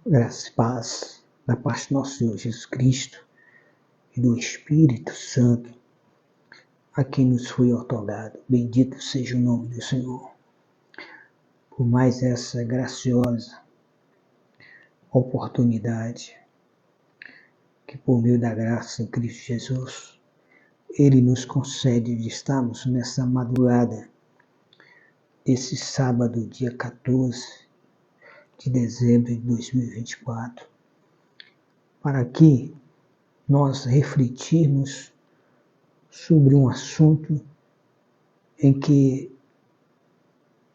Graça e paz da parte do nosso Senhor Jesus Cristo e do Espírito Santo, a quem nos foi otorgado. Bendito seja o nome do Senhor. Por mais essa graciosa oportunidade que, por meio da graça em Cristo Jesus, Ele nos concede de estarmos nessa madrugada, esse sábado, dia 14 de dezembro de 2024, para que nós refletirmos sobre um assunto em que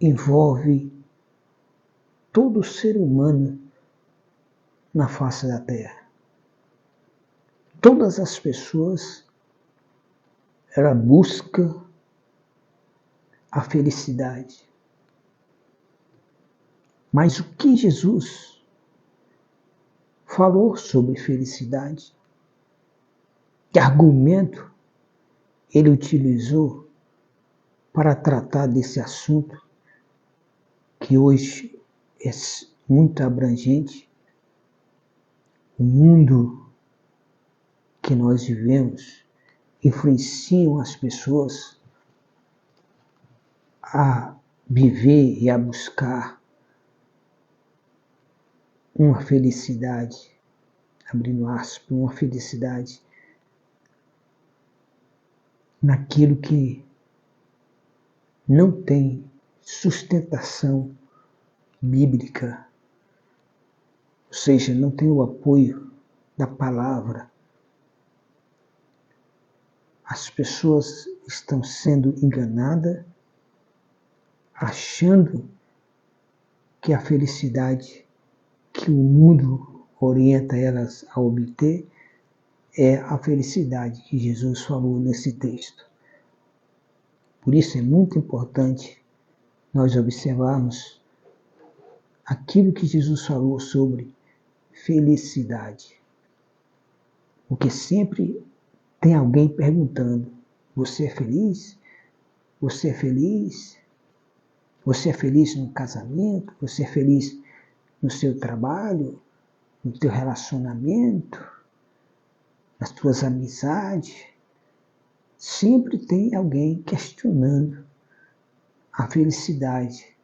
envolve todo ser humano na face da Terra. Todas as pessoas, ela busca a felicidade. Mas o que Jesus falou sobre felicidade? Que argumento ele utilizou para tratar desse assunto que hoje é muito abrangente? O mundo que nós vivemos influenciam as pessoas a viver e a buscar uma felicidade, abrindo aspas, uma felicidade naquilo que não tem sustentação bíblica, ou seja, não tem o apoio da palavra. As pessoas estão sendo enganadas, achando que a felicidade que o mundo orienta elas a obter é a felicidade que Jesus falou nesse texto. Por isso é muito importante nós observarmos aquilo que Jesus falou sobre felicidade. Porque sempre tem alguém perguntando: você é feliz? Você é feliz? Você é feliz no casamento? Você é feliz no seu trabalho? No teu relacionamento? Nas tuas amizades? Sempre tem alguém questionando a felicidade.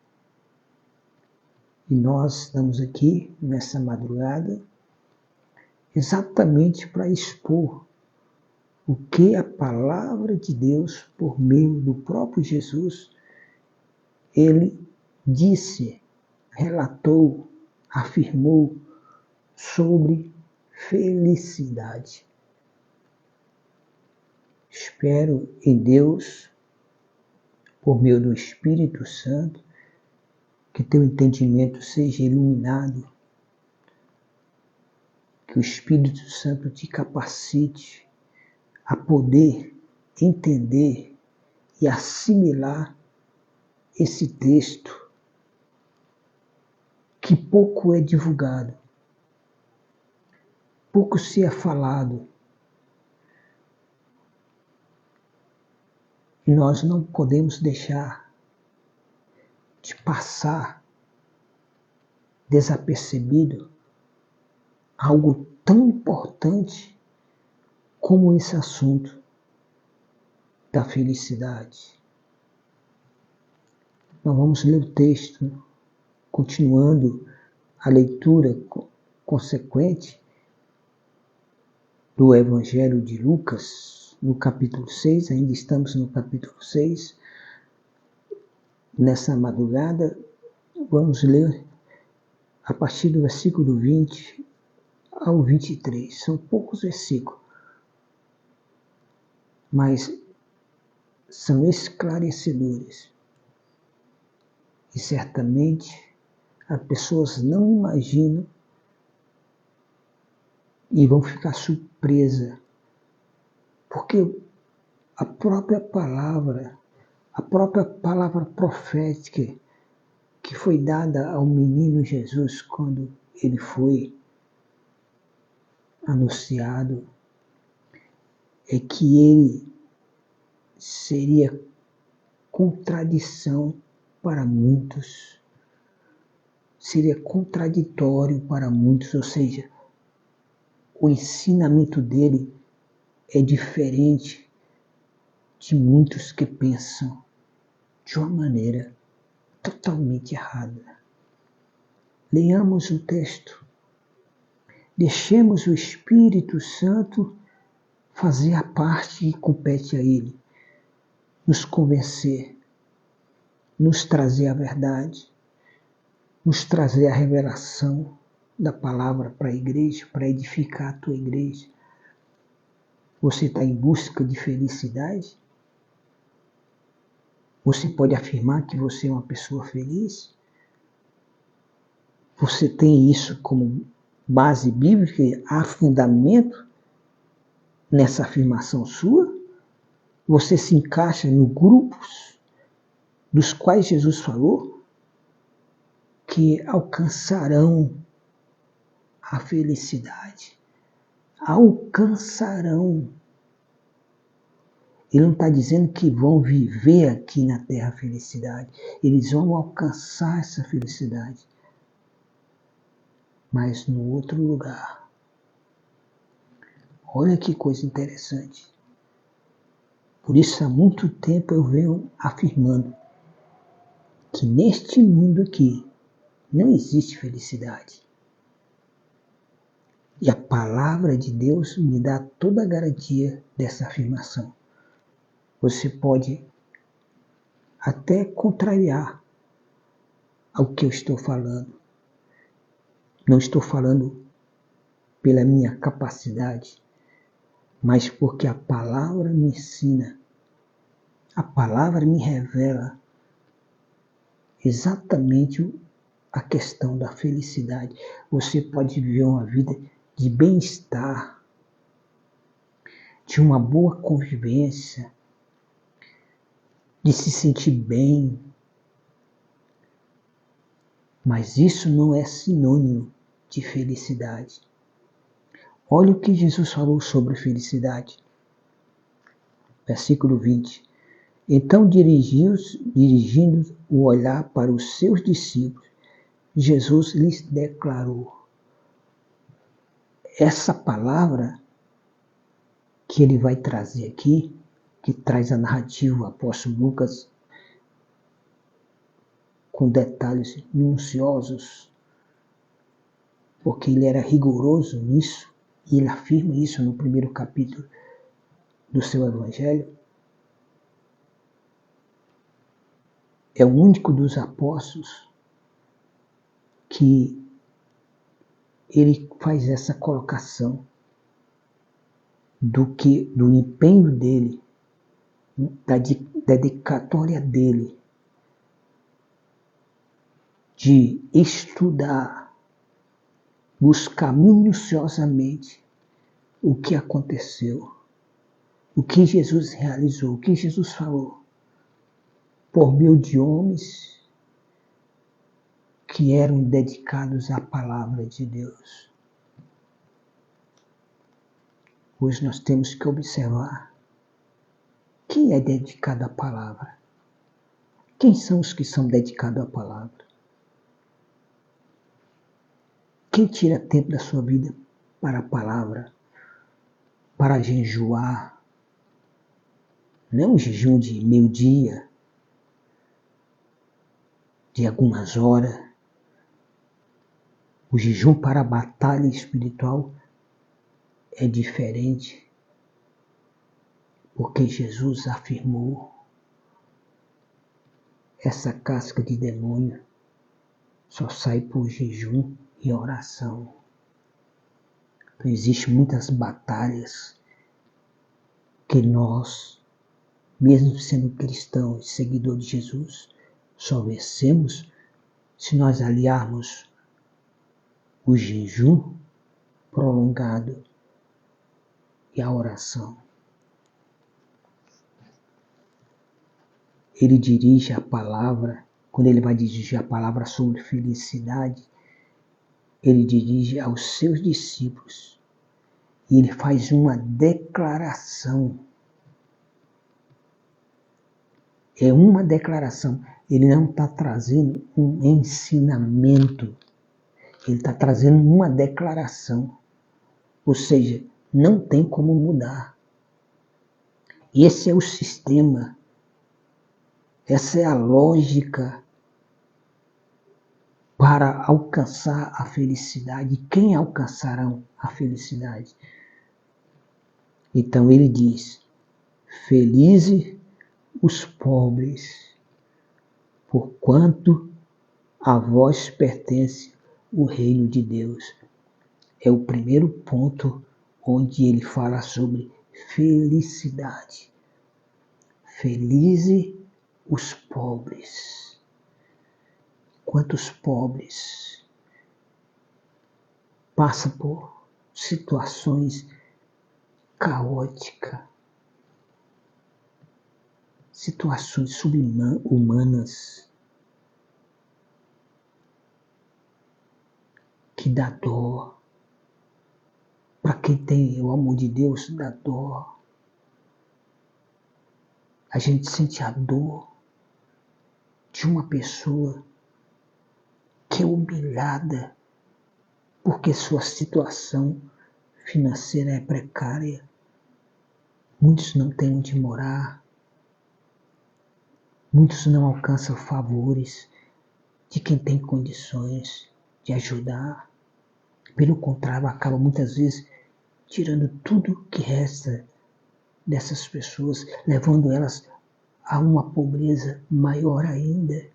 E nós estamos aqui nessa madrugada exatamente para expor o que a palavra de Deus, por meio do próprio Jesus, ele disse, relatou, afirmou sobre felicidade. Espero em Deus, por meio do Espírito Santo, que teu entendimento seja iluminado, que o Espírito Santo te capacite a poder entender e assimilar esse texto que pouco é divulgado, pouco se é falado. E nós não podemos deixar de passar desapercebido algo tão importante como esse assunto da felicidade. Nós vamos ler o texto, continuando a leitura consequente do Evangelho de Lucas, no capítulo 6, ainda estamos no capítulo 6. Nessa madrugada, vamos ler a partir do versículo 20 ao 23. São poucos versículos, mas são esclarecedores. E certamente as pessoas não imaginam e vão ficar surpresas, porque a própria palavra profética que foi dada ao menino Jesus quando ele foi anunciado é que ele seria contradição para muitos, seria contraditório para muitos, ou seja, o ensinamento dele é diferente de muitos que pensam de uma maneira totalmente errada. Leiamos o texto. Deixemos o Espírito Santo fazer a parte que compete a ele, nos convencer, nos trazer a verdade, nos trazer a revelação da palavra para a igreja, para edificar a tua igreja. Você está em busca de felicidade? Você pode afirmar que você é uma pessoa feliz? Você tem isso como base bíblica? Há fundamento nessa afirmação sua? Você se encaixa no grupos dos quais Jesus falou que alcançarão a felicidade? Alcançarão. Ele não está dizendo que vão viver aqui na terra a felicidade. Eles vão alcançar essa felicidade. Mas no outro lugar. Olha que coisa interessante. Por isso há muito tempo eu venho afirmando que neste mundo aqui não existe felicidade. E a palavra de Deus me dá toda a garantia dessa afirmação. Você pode até contrariar ao que eu estou falando. Não estou falando pela minha capacidade, mas porque a palavra me ensina, a palavra me revela exatamente a questão da felicidade. Você pode viver uma vida de bem-estar, de uma boa convivência, de se sentir bem, mas isso não é sinônimo de felicidade. Olha o que Jesus falou sobre felicidade. Versículo 20. Então, dirigindo o olhar para os seus discípulos, Jesus lhes declarou. Essa palavra que ele vai trazer aqui, que traz a narrativa do apóstolo Lucas com detalhes minuciosos, porque ele era rigoroso nisso, e ele afirma isso no primeiro capítulo do seu evangelho. É o único dos apóstolos que ele faz essa colocação do empenho dele, da dedicatória dele, de estudar, buscar minuciosamente o que aconteceu, o que Jesus realizou, o que Jesus falou, por meio de homens que eram dedicados à palavra de Deus. Hoje nós temos que observar quem é dedicado à palavra. Quem são os que são dedicados à palavra? Quem tira tempo da sua vida para a palavra, para jejuar? Não um jejum de meio-dia, de algumas horas. O jejum para a batalha espiritual é diferente, porque Jesus afirmou: essa casca de demônio só sai por jejum e oração. Então, existem muitas batalhas que nós, mesmo sendo cristãos e seguidores de Jesus, só vencemos se nós aliarmos o jejum prolongado e a oração. Ele dirige a palavra, quando ele vai dirigir a palavra sobre felicidade, ele dirige aos seus discípulos e ele faz uma declaração. É uma declaração. Ele não está trazendo um ensinamento. Ele está trazendo uma declaração. Ou seja, não tem como mudar. Esse é o sistema. Essa é a lógica para alcançar a felicidade. Quem alcançarão a felicidade? Então ele diz: felizes os pobres, porquanto a vós pertence o reino de Deus. É o primeiro ponto onde ele fala sobre felicidade. Felizes os pobres. Quantos pobres passam por situações caóticas, situações subhumanas, que dá dor. Para quem tem o amor de Deus, dá dor. A gente sente a dor de uma pessoa que é humilhada porque sua situação financeira é precária. Muitos não têm onde morar. Muitos não alcançam favores de quem tem condições de ajudar. Pelo contrário, acaba muitas vezes tirando tudo que resta dessas pessoas, levando elas a uma pobreza maior ainda.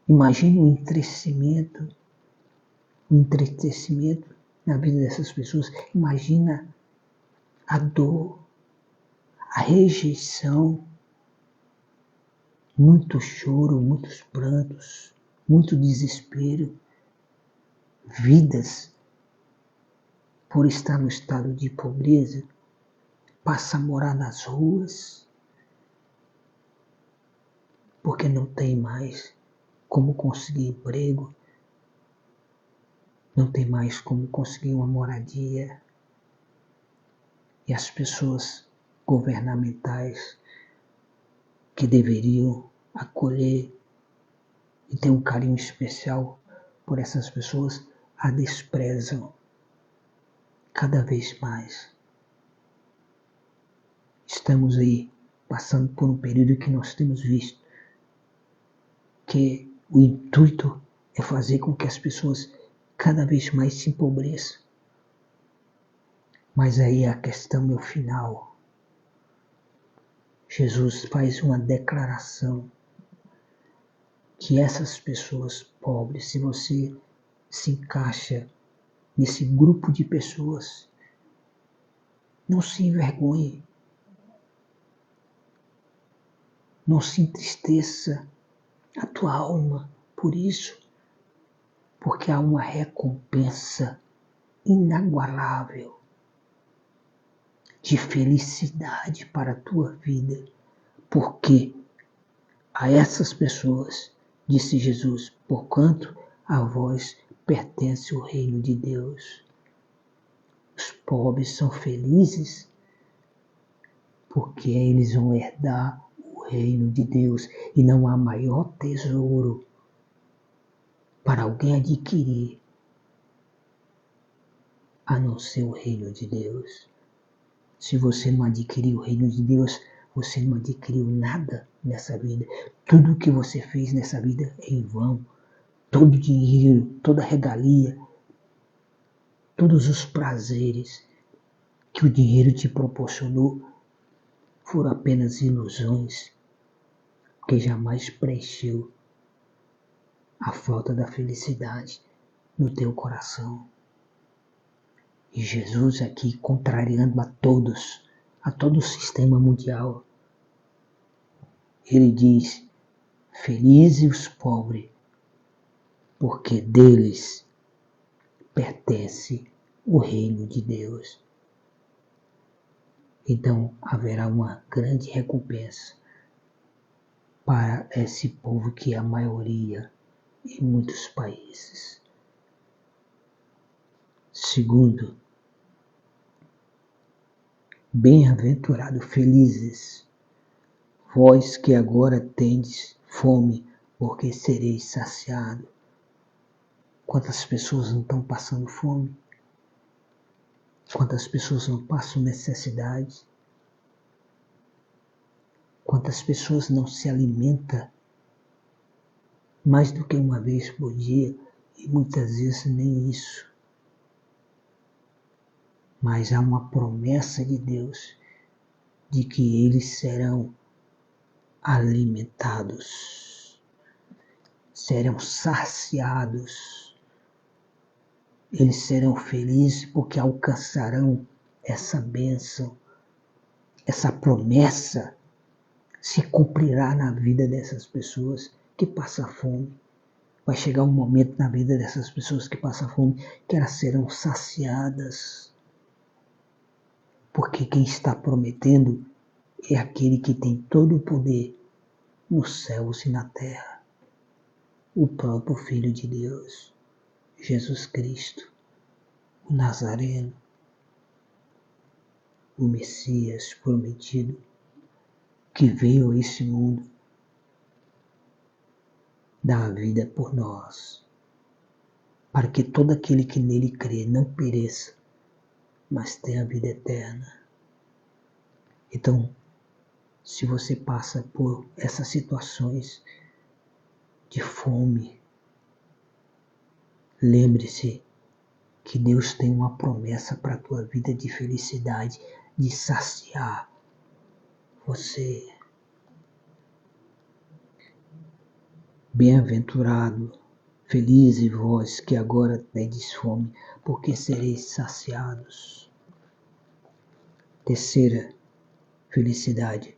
Imagine o entristecimento na vida dessas pessoas. Imagina a dor, a rejeição, muito choro, muitos prantos, muito desespero, vidas por estar no estado de pobreza, passa a morar nas ruas, porque não tem mais como conseguir emprego, não tem mais como conseguir uma moradia. E as pessoas governamentais que deveriam acolher e ter um carinho especial por essas pessoas, a desprezam cada vez mais. Estamos aí passando por um período que nós temos visto que o intuito é fazer com que as pessoas cada vez mais se empobreçam. Mas aí a questão é o final. Jesus faz uma declaração que essas pessoas pobres, se você se encaixa nesse grupo de pessoas, não se envergonhe, não se entristeça a tua alma por isso, porque há uma recompensa inagualável de felicidade para a tua vida, porque a essas pessoas, disse Jesus, porquanto a vós pertence o reino de Deus. Os pobres são felizes porque eles vão herdar o reino de Deus e não há maior tesouro para alguém adquirir a não ser o reino de Deus. Se você não adquirir o reino de Deus, você não adquiriu nada nessa vida. Tudo o que você fez nessa vida é em vão. Todo o dinheiro, toda a regalia, todos os prazeres que o dinheiro te proporcionou foram apenas ilusões, que jamais preencheu a falta da felicidade no teu coração. E Jesus aqui, contrariando a todo o sistema mundial, ele diz, felizes os pobres, porque deles pertence o reino de Deus. Então haverá uma grande recompensa para esse povo que é a maioria em muitos países. Segundo, bem-aventurado, felizes Vós que agora tendes fome, porque sereis saciados. Quantas pessoas não estão passando fome? Quantas pessoas não passam necessidade? Quantas pessoas não se alimentam mais do que uma vez por dia e muitas vezes nem isso. Mas há uma promessa de Deus de que eles serão alimentados, serão saciados, eles serão felizes porque alcançarão essa bênção, essa promessa se cumprirá na vida dessas pessoas que passam fome. Vai chegar um momento na vida dessas pessoas que passam fome que elas serão saciadas. Porque quem está prometendo é aquele que tem todo o poder nos céus e na terra. O próprio Filho de Deus, Jesus Cristo, o Nazareno, o Messias prometido, que veio a esse mundo dar a vida por nós, para que todo aquele que nele crê não pereça, mas tenha a vida eterna. Então, se você passa por essas situações de fome, lembre-se que Deus tem uma promessa para a tua vida de felicidade, de saciar você. Bem-aventurado, felizes vós que agora tendes fome, porque sereis saciados. Terceira felicidade.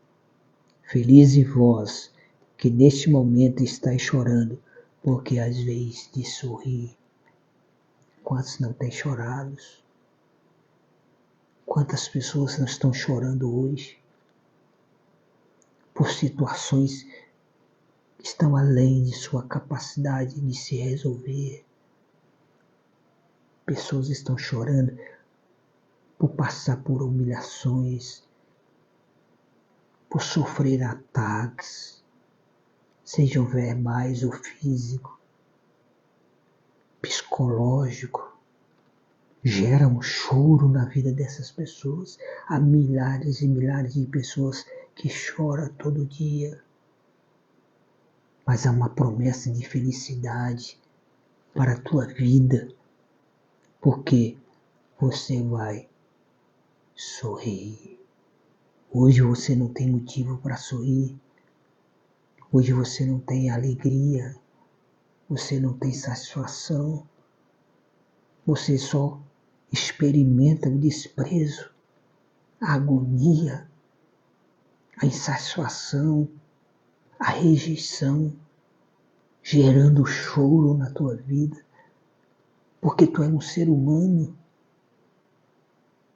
Felizes vós que neste momento estáis chorando, porque às vezes de sorrir. Quantos não têm chorado? Quantas pessoas não estão chorando hoje por situações que estão além de sua capacidade de se resolver? Pessoas estão chorando por passar por humilhações, por sofrer ataques, sejam verbais ou físicos, psicológico. Gera um choro na vida dessas pessoas. Há milhares e milhares de pessoas que choram todo dia. Mas há uma promessa de felicidade para a tua vida, porque você vai sorrir. Hoje você não tem motivo para sorrir. Hoje você não tem alegria. Você não tem satisfação. Você só experimenta o desprezo, a agonia, a insatisfação, a rejeição, gerando choro na tua vida, porque tu é um ser humano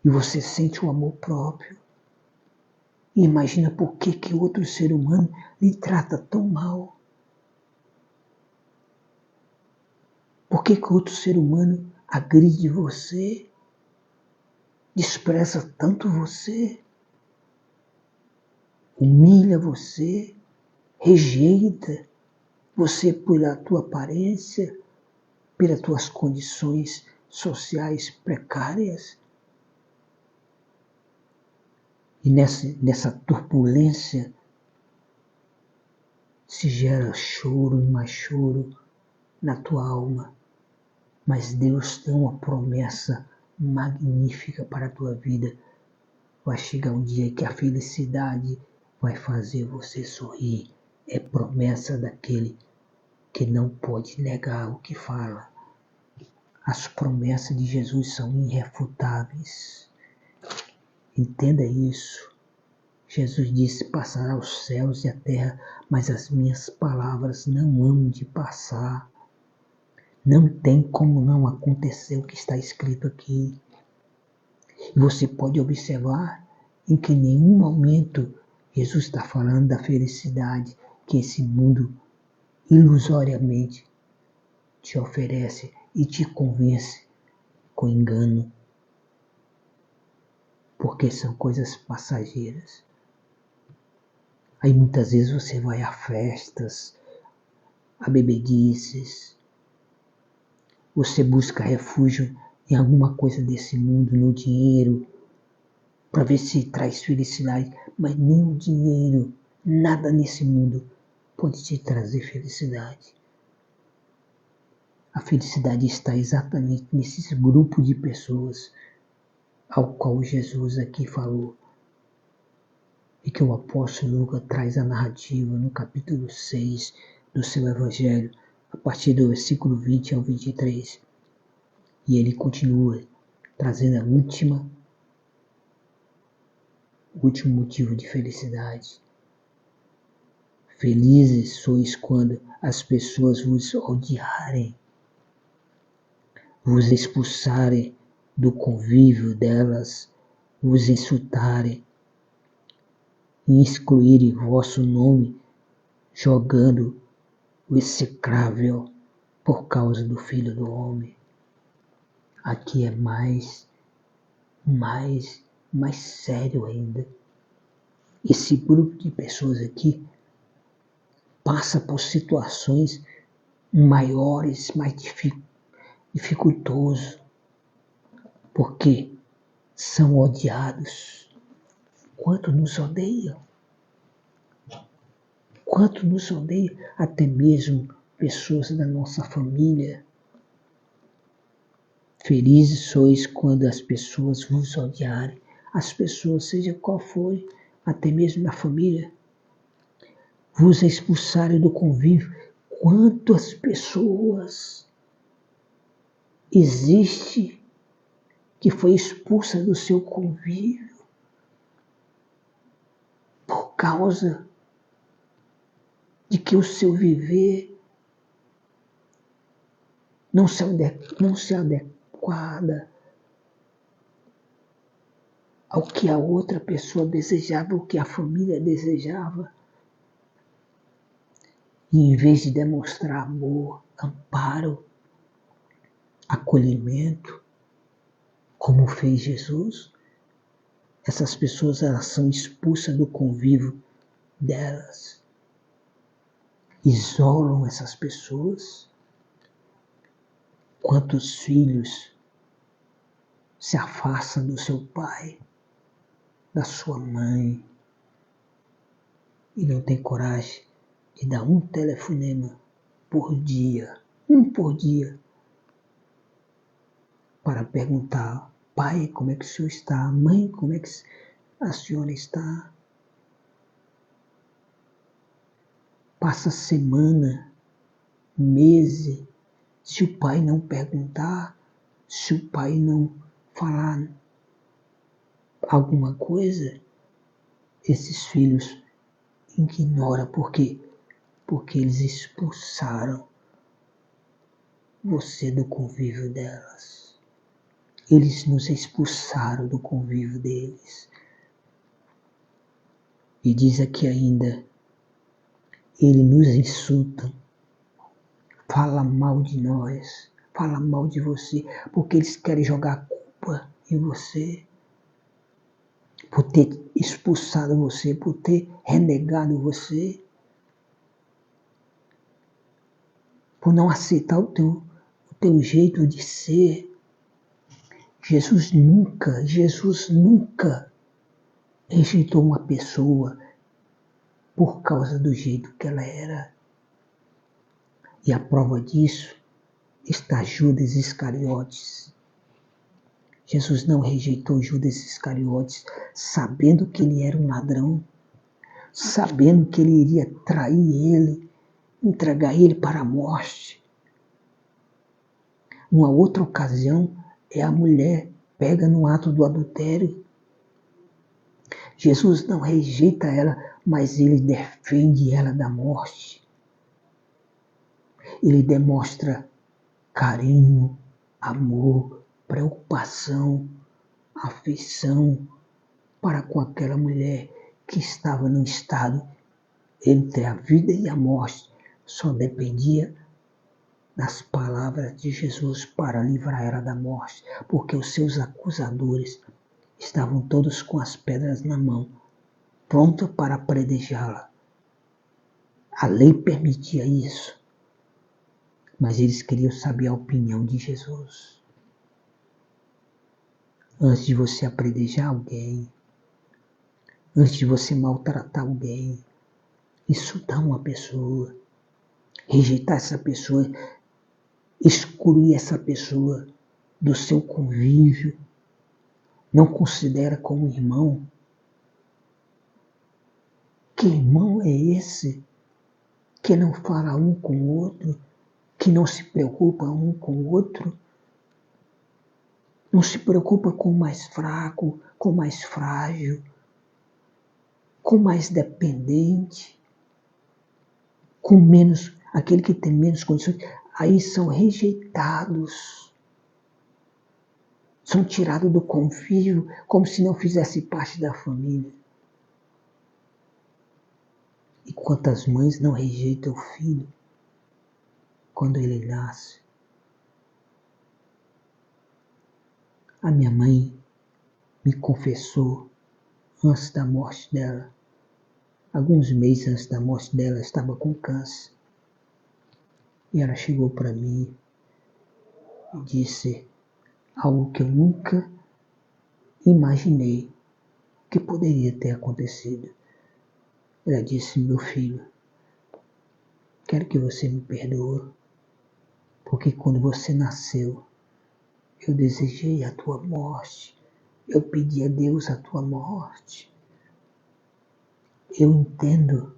e você sente o amor próprio. E imagina por que outro ser humano lhe trata tão mal. Por que outro ser humano agride você, despreza tanto você, humilha você, rejeita você pela tua aparência, pelas tuas condições sociais precárias? E nessa turbulência se gera choro e mais choro na tua alma. Mas Deus tem uma promessa magnífica para a tua vida. Vai chegar um dia que a felicidade vai fazer você sorrir. É promessa daquele que não pode negar o que fala. As promessas de Jesus são irrefutáveis. Entenda isso. Jesus disse: passará os céus e a terra, mas as minhas palavras não hão de passar. Não tem como não acontecer o que está escrito aqui. E você pode observar em que em nenhum momento Jesus está falando da felicidade que esse mundo ilusoriamente te oferece e te convence com engano, porque são coisas passageiras. Aí muitas vezes você vai a festas, a bebedices, você busca refúgio em alguma coisa desse mundo, no dinheiro, para ver se traz felicidade, mas nem o dinheiro, nada nesse mundo pode te trazer felicidade. A felicidade está exatamente nesse grupo de pessoas ao qual Jesus aqui falou e que o apóstolo Lucas traz a narrativa no capítulo 6 do seu evangelho, a partir do versículo 20 ao 23. E ele continua trazendo o último motivo de felicidade. Felizes sois quando as pessoas vos odiarem, vos expulsarem do convívio delas, vos insultarem e excluírem vosso nome, jogando o execrável por causa do Filho do Homem. Aqui é mais sério ainda. Esse grupo de pessoas aqui passa por situações maiores, mais dificultosas, porque são odiados. Quanto nos odeiam? Quanto nos odeiam? Até mesmo pessoas da nossa família. Felizes sois quando as pessoas vos odiarem. As pessoas, seja qual for, até mesmo na família, vos expulsarem do convívio. Quantas pessoas existe que foi expulsa do seu convívio por causa de que o seu viver não se adequada ao que a outra pessoa desejava, ao que a família desejava. E em vez de demonstrar amor, amparo, acolhimento, como fez Jesus, essas pessoas elas são expulsas do convívio delas. Isolam essas pessoas. Quantos filhos se afastam do seu pai, da sua mãe, e não tem coragem de dar um telefonema por dia, para perguntar: pai, como é que o senhor está? Mãe, como é que a senhora está? Passa semana, meses, se o pai não perguntar, se o pai não falar alguma coisa, esses filhos ignoram. Por quê? Porque eles expulsaram você do convívio delas. Eles nos expulsaram do convívio deles. E diz aqui ainda, eles nos insultam, fala mal de nós, fala mal de você, porque eles querem jogar a culpa em você, por ter expulsado você, por ter renegado você, por não aceitar o teu jeito de ser. Jesus nunca rejeitou uma pessoa por causa do jeito que ela era. E a prova disso está Judas Iscariotes. Jesus não rejeitou Judas Iscariotes, sabendo que ele era um ladrão, sabendo que ele iria trair ele, entregar ele para a morte. Uma outra ocasião é a mulher pega no ato do adultério. Jesus não rejeita ela, mas ele defende ela da morte. Ele demonstra carinho, amor, preocupação, afeição para com aquela mulher que estava num estado entre a vida e a morte. Só dependia das palavras de Jesus para livrar ela da morte, porque os seus acusadores estavam todos com as pedras na mão, prontos para apedrejá-la. A lei permitia isso, mas eles queriam saber a opinião de Jesus. Antes de você apedrejar alguém, antes de você maltratar alguém, insultar uma pessoa, rejeitar essa pessoa, excluir essa pessoa do seu convívio, não considera como irmão. Que irmão é esse que não fala um com o outro, que não se preocupa um com o outro, não se preocupa com o mais fraco, com o mais frágil, com o mais dependente, com menos, aquele que tem menos condições? Aí são rejeitados, são tirados do convívio como se não fizesse parte da família. E quantas mães não rejeitam o filho quando ele nasce? A minha mãe me confessou antes da morte dela, alguns meses antes da morte dela, estava com câncer. E ela chegou para mim e disse algo que eu nunca imaginei que poderia ter acontecido. Ela disse: meu filho, quero que você me perdoe, porque quando você nasceu, eu desejei a tua morte. Eu pedi a Deus a tua morte. Eu entendo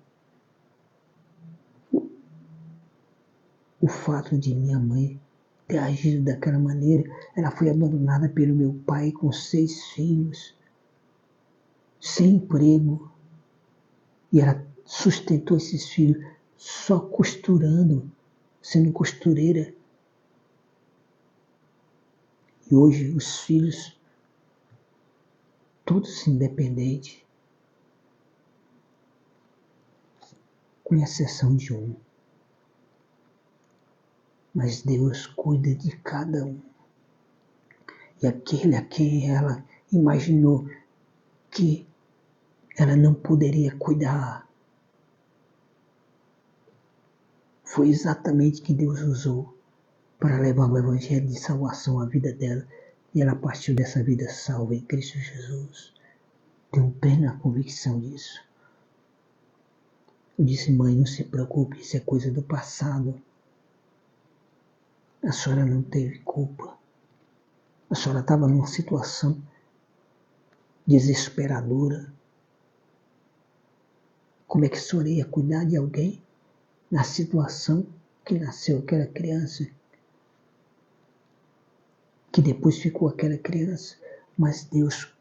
o fato de minha mãe ter agido daquela maneira. Ela foi abandonada pelo meu pai com 6 filhos, sem emprego. E ela sustentou esses filhos só costurando, sendo costureira. E hoje os filhos, todos independentes, com exceção de um. Mas Deus cuida de cada um. E aquele a quem ela imaginou que ela não poderia cuidar, foi exatamente que Deus usou para levar o evangelho de salvação à vida dela. E ela partiu dessa vida salva em Cristo Jesus. Tenho plena convicção disso. Eu disse: mãe, não se preocupe, isso é coisa do passado. A senhora não teve culpa. A senhora estava numa situação desesperadora. Como é que a senhora ia cuidar de alguém na situação que nasceu aquela criança? Que depois ficou aquela criança. Mas Deus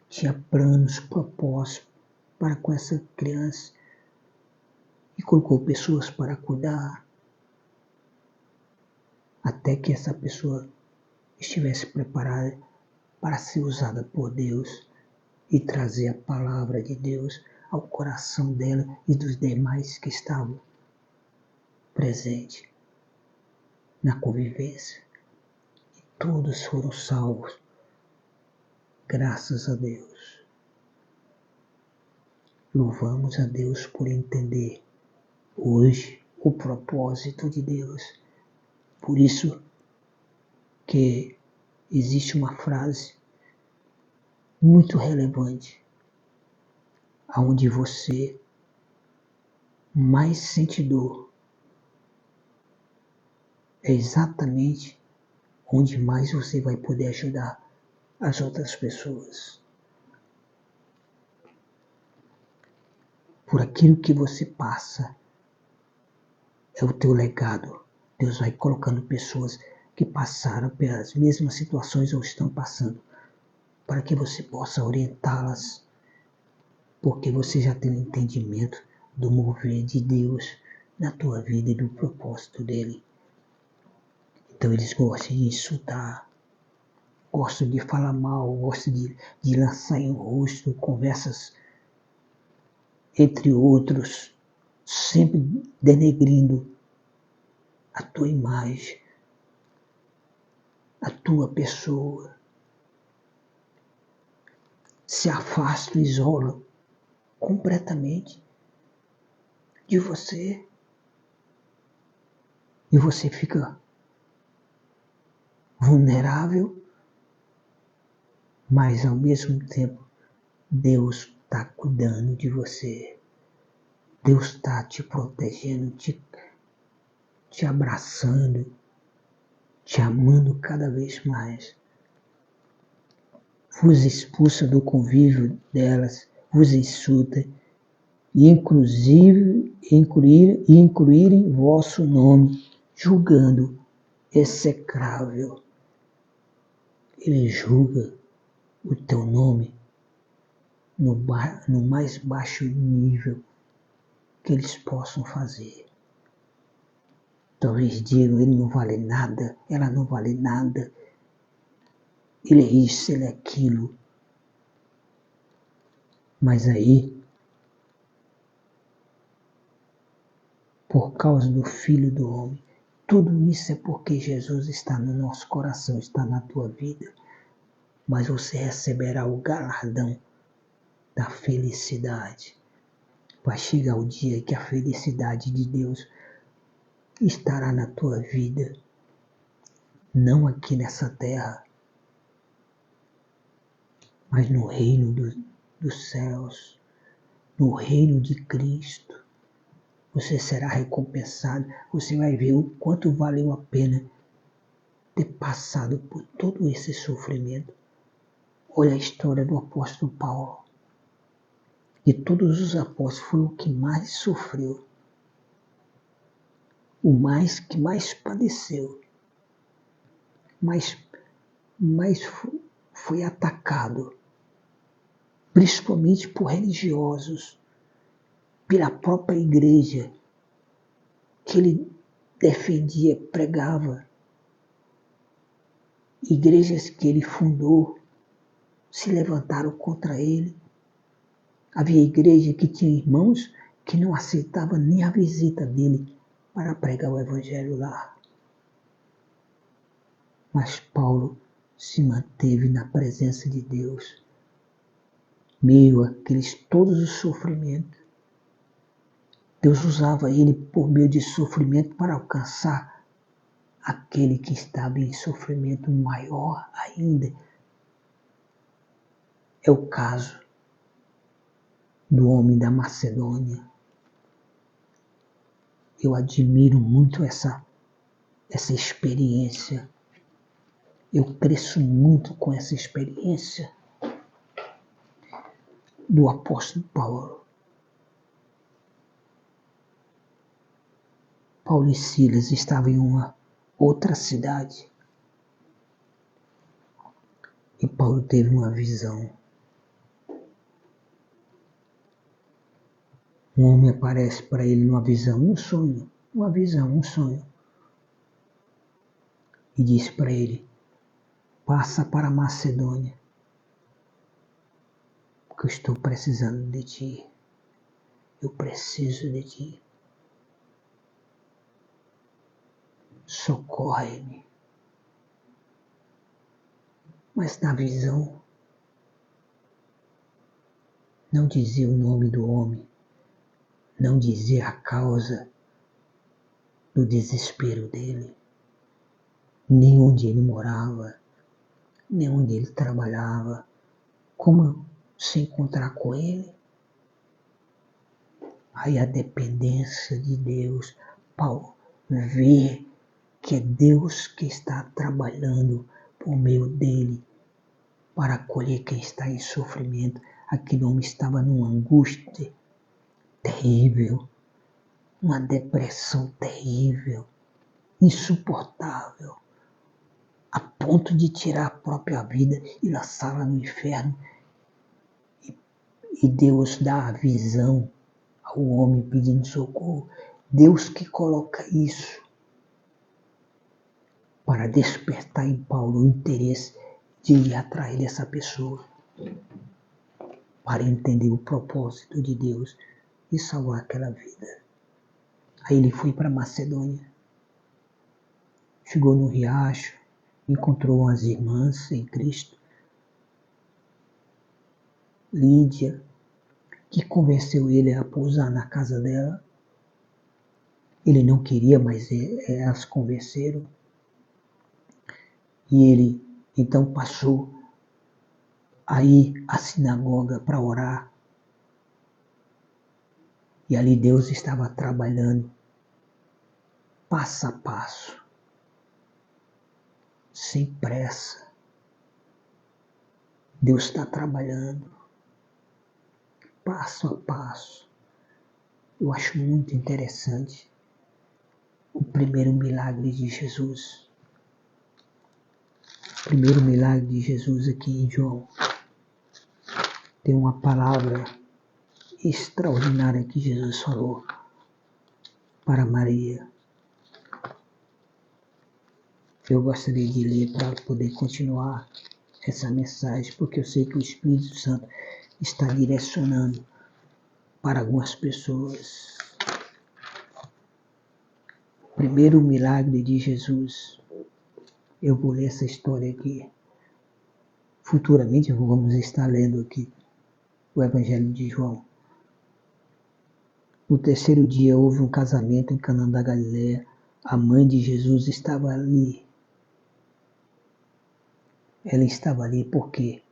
tinha planos, propósitos para com essa criança. E colocou pessoas para cuidar, até que essa pessoa estivesse preparada para ser usada por Deus e trazer a palavra de Deus ao coração dela e dos demais que estavam presentes na convivência. E todos foram salvos, graças a Deus. Louvamos a Deus por entender hoje o propósito de Deus. Por isso que existe uma frase muito relevante, aonde você mais sente dor, é exatamente onde mais você vai poder ajudar as outras pessoas. Por aquilo que você passa, é o teu legado. Deus vai colocando pessoas que passaram pelas mesmas situações ou estão passando, para que você possa orientá-las, porque você já tem um entendimento do mover de Deus na tua vida e do propósito dele. Então eles gostam de insultar, gostam de falar mal, gostam de lançar em rosto conversas entre outros, sempre denegrindo a tua imagem, a tua pessoa. Se afastam, isolam completamente de você. e você fica vulnerável, mas ao mesmo tempo Deus está cuidando de você. Deus está te protegendo, te abraçando, te amando cada vez mais. Vos expulsa do convívio delas, vos insulta, e incluírem vosso nome, julgando execrável. Ele julga o teu nome no mais baixo nível que eles possam fazer. Talvez digam, ele não vale nada, ela não vale nada, ele é isso, ele é aquilo. Mas aí, por causa do Filho do Homem, tudo isso é porque Jesus está no nosso coração, está na tua vida. Mas você receberá o galardão da felicidade. Vai chegar o dia que a felicidade de Deus estará na tua vida, não aqui nessa terra, mas no reino dos céus, no reino de Cristo. Você será recompensado, você vai ver o quanto valeu a pena ter passado por todo esse sofrimento. Olha a história do apóstolo Paulo. De todos os apóstolos foi o que mais sofreu, que mais padeceu, mais foi atacado, principalmente por religiosos, pela própria igreja que ele defendia, pregava. Igrejas que ele fundou se levantaram contra ele. Havia igreja que tinha irmãos que não aceitavam nem a visita dele para pregar o evangelho lá. Mas Paulo se manteve na presença de Deus, meio àqueles todos os sofrimentos. Deus usava ele por meio de sofrimento para alcançar aquele que estava em sofrimento maior ainda. É o caso do homem da Macedônia. Eu admiro muito essa experiência. Eu cresço muito com essa experiência do apóstolo Paulo. Paulo e Silas estavam em uma outra cidade. E Paulo teve uma visão. Um homem aparece para ele numa visão, um sonho. E disse para ele, passa para a Macedônia, porque eu estou precisando de ti. Eu preciso de ti. Socorre-me. Mas na visão, não dizia o nome do homem, não dizia a causa do desespero dele, nem onde ele morava, nem onde ele trabalhava, como se encontrar com ele. Aí a dependência de Deus, Paulo vê que é Deus que está trabalhando por meio dele para acolher quem está em sofrimento. Aquele homem estava numa angústia terrível, uma depressão terrível, insuportável, a ponto de tirar a própria vida e lançá-la no inferno. E Deus dá a visão ao homem pedindo socorro. Deus que coloca isso para despertar em Paulo o interesse de ir atrás dessa pessoa, para entender o propósito de Deus e salvar aquela vida. Aí ele foi para Macedônia, chegou no riacho, encontrou umas irmãs em Cristo, Lídia, que convenceu ele a pousar na casa dela. Ele não queria, mas elas convenceram. E ele então passou a ir à sinagoga para orar. E ali Deus estava trabalhando passo a passo, sem pressa. Deus está trabalhando passo a passo. Eu acho muito interessante o primeiro milagre de Jesus. O primeiro milagre de Jesus aqui em João. Tem uma palavra extraordinária que Jesus falou para Maria. Eu gostaria de ler para poder continuar essa mensagem, porque eu sei que o Espírito Santo está direcionando para algumas pessoas. O primeiro milagre de Jesus. Eu vou ler essa história aqui. Futuramente vamos estar lendo aqui o Evangelho de João. No terceiro dia houve um casamento em Canaã da Galileia. A mãe de Jesus estava ali. Ela estava ali porque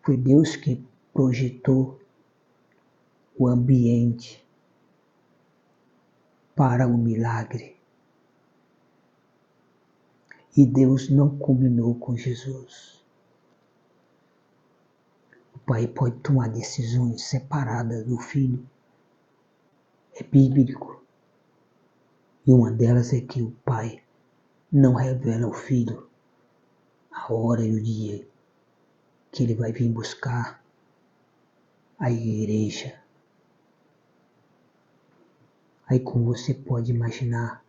foi Deus que projetou o ambiente para o milagre. E Deus não combinou com Jesus. O pai pode tomar decisões separadas do filho. É bíblico. E uma delas é que o pai não revela ao filho a hora e o dia que ele vai vir buscar a igreja. Aí, como você pode imaginar,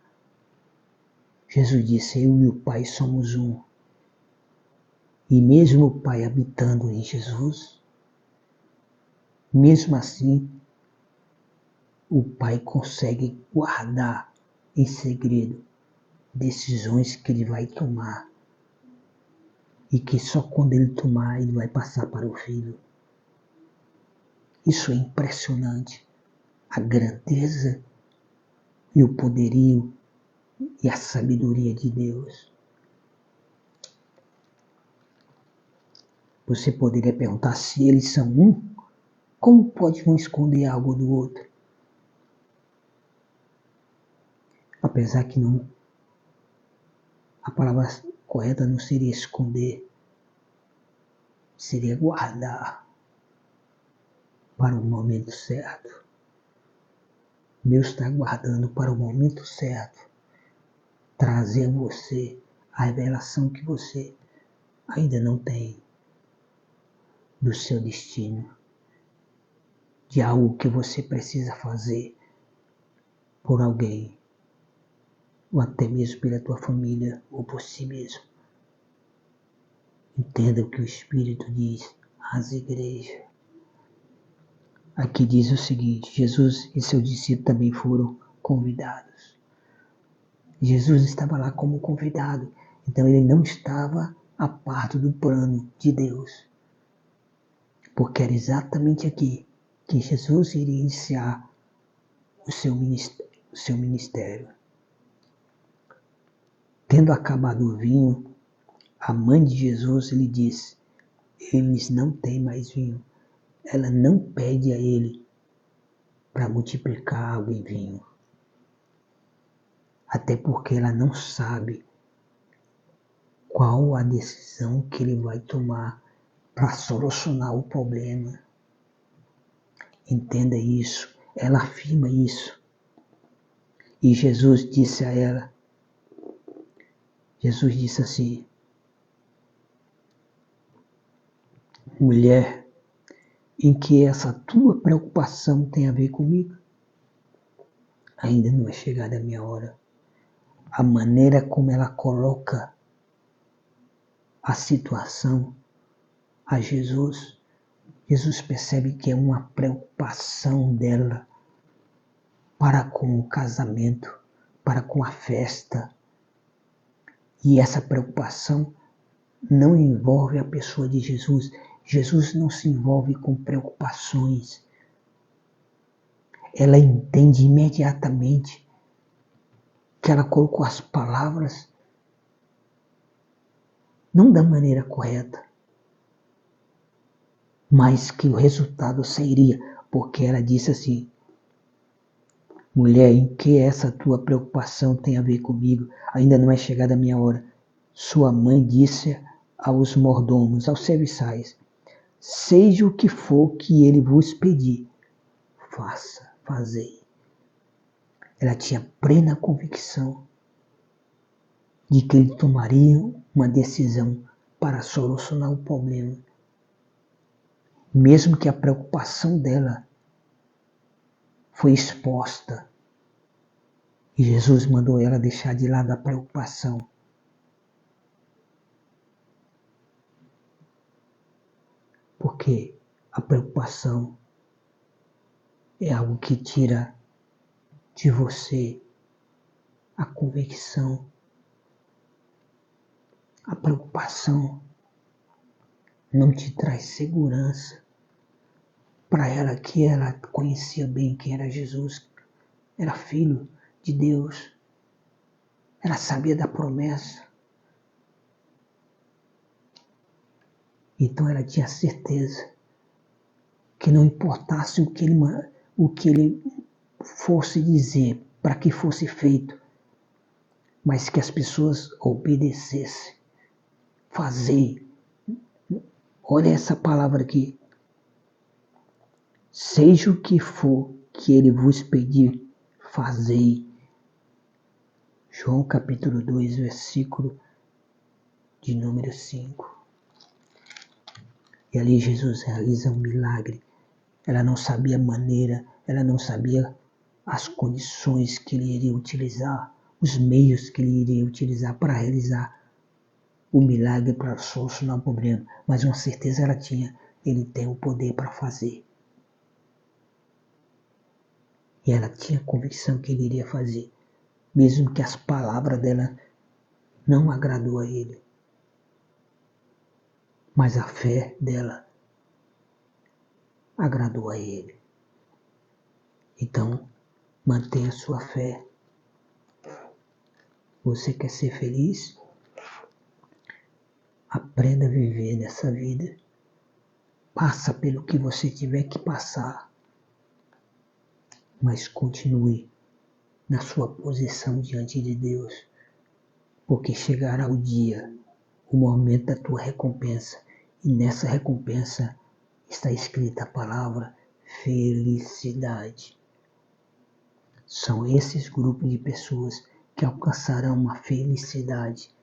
Jesus disse: eu e o Pai somos um. E mesmo o Pai habitando em Jesus, mesmo assim, o Pai consegue guardar em segredo decisões que ele vai tomar. E que só quando ele tomar, ele vai passar para o Filho. Isso é impressionante. A grandeza e o poderio e a sabedoria de Deus. Você poderia perguntar: se eles são um, como pode um esconder algo do outro? Apesar que não, a palavra correta não seria esconder, seria guardar para o momento certo. Deus está guardando para o momento certo, trazer a você a revelação que você ainda não tem do seu destino, de algo que você precisa fazer por alguém, ou até mesmo pela tua família, ou por si mesmo. Entenda o que o Espírito diz às igrejas. Aqui diz o seguinte: Jesus e seus discípulos também foram convidados. Jesus estava lá como convidado, então ele não estava a parte do plano de Deus. Porque era exatamente aqui que Jesus iria iniciar o seu ministério. Tendo acabado o vinho, a mãe de Jesus lhe disse: eles não têm mais vinho. Ela não pede a ele para multiplicar água em vinho. Até porque ela não sabe qual a decisão que ele vai tomar para solucionar o problema. Entenda isso. Ela afirma isso. E Jesus disse a ela, Jesus disse assim: mulher, em que essa tua preocupação tem a ver comigo? Ainda não é chegada a minha hora. A maneira como ela coloca a situação a Jesus, Jesus percebe que é uma preocupação dela para com o casamento, para com a festa. E essa preocupação não envolve a pessoa de Jesus. Jesus não se envolve com preocupações. ela entende imediatamente que ela colocou as palavras não da maneira correta, mas que o resultado seria, porque ela disse assim: mulher, em que essa tua preocupação tem a ver comigo? Ainda não é chegada a minha hora. Sua mãe disse aos mordomos, aos serviçais: seja o que for que ele vos pedir, fazei. Ela tinha plena convicção de que ele tomaria uma decisão para solucionar o problema. Mesmo que a preocupação dela foi exposta. E Jesus mandou ela deixar de lado a preocupação. Porque a preocupação é algo que tira de você a convicção. A preocupação não te traz segurança. Para ela, que ela conhecia bem quem era Jesus, era filho de Deus, ela sabia da promessa. Então ela tinha certeza que não importasse o que ele fosse dizer, para que fosse feito, mas que as pessoas obedecessem. Fazer. Olha essa palavra aqui. Seja o que for que ele vos pedir, fazei. João capítulo 2, versículo de número 5. E ali Jesus realiza um milagre. Ela não sabia a maneira, ela não sabia as condições que ele iria utilizar, os meios que ele iria utilizar para realizar o milagre, para solucionar o problema. Mas uma certeza ela tinha, ele tem o poder para fazer. E ela tinha convicção que ele iria fazer, mesmo que as palavras dela não agradou a ele. Mas a fé dela agradou a ele. Então, mantenha sua fé. Você quer ser feliz? Aprenda a viver nessa vida. Passa pelo que você tiver que passar. Mas continue na sua posição diante de Deus. Porque chegará o dia, o momento da tua recompensa. E nessa recompensa está escrita a palavra felicidade. São esses grupos de pessoas que alcançarão uma felicidade.